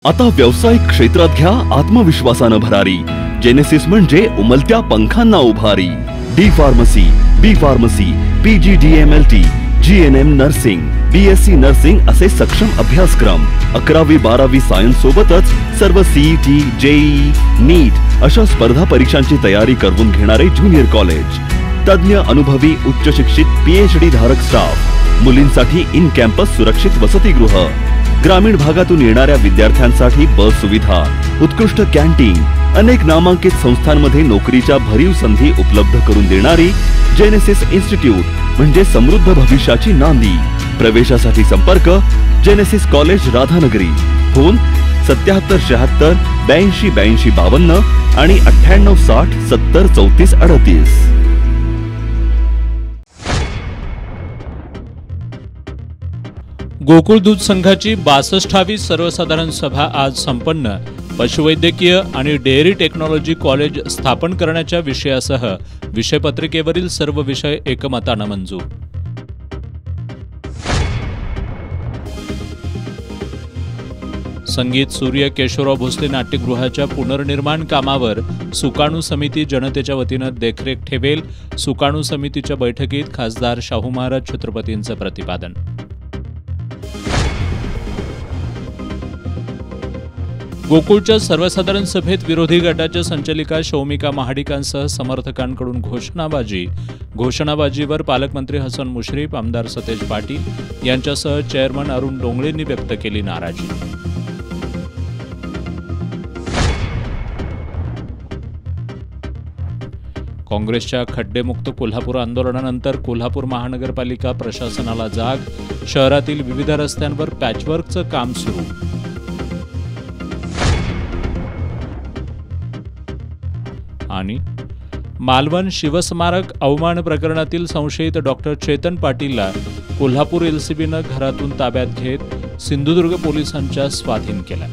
आता व्यावसायिक क्षेत्रात घ्या आत्मविश्वासानं भरारी। जेनेसिस म्हणजे उमलत्या पंखांना उभारी। D pharmacy, B pharmacy, PGDMLT, GNM nursing, BSc nursing असे सक्षम अभ्यासक्रम। 11वी 12वी सायन्स सोबतच सर्व CET, JEE, नीट अशा स्पर्धा परीक्षांची तयारी करवून घेणारे ज्युनियर कॉलेज। तज्ञ अनुभवी उच्च शिक्षित PhD धारक स्टाफ। मुलींसाठी इन कॅम्पस सुरक्षित वसतिगृह। ग्रामीण भागातून येणाऱ्या विद्यार्थ्यांसाठी बस सुविधा, उत्कृष्ट कॅन्टीन, अनेक नामांकित संस्थांमध्ये नोकरीच्या भरीव संधी उपलब्ध करून देणारी जेनेसिस इन्स्टिट्यूट म्हणजे समृद्ध भविष्याची नांदी। प्रवेशासाठी संपर्क जेनेसिस कॉलेज राधानगरी। फोन 7776 82 82 52 आणि 98 60 70 34 38। गोकुळ दूध संघाची 62वी सर्वसाधारण सभा आज संपन्न। पशुवैद्यकीय आणि डेअरी टेक्नॉलॉजी कॉलेज स्थापन करण्याच्या विषयासह विषयपत्रिकेवरील सर्व विषय एकमतानं मंजूर। संगीत सूर्य केशवराव भोसले नाट्यगृहाच्या पुनर्निर्माण कामावर सुकाणू समिती जनतेच्या वतीनं देखरेख ठेवेल। सुकाणू समितीच्या बैठकीत खासदार शाहू महाराज छत्रपतींचं प्रतिपादन। गोकुळच्या सर्वसाधारण सभेत विरोधी गटाच्या संचालिका शौमिका महाडिकांसह समर्थकांकडून घोषणाबाजीवर पालकमंत्री हसन मुश्रीफ, आमदार सतेज पाटील यांच्यासह चेअरमन अरुण डोंगळेंनी व्यक्त केली नाराजी। काँग्रेसच्या खड्डेमुक्त कोल्हापूर आंदोलनानंतर कोल्हापूर महानगरपालिका प्रशासनाला जाग। शहरातील विविध रस्त्यांवर पॅचवर्कचं काम सुरू। आणि मालवण शिवस्मारक अवमान प्रकरणातील संशयित डॉक्टर चेतन पाटीलला कोल्हापूर LCBनं घरातून ताब्यात घेत सिंधुदुर्ग पोलिसांच्या स्वाधीन केला।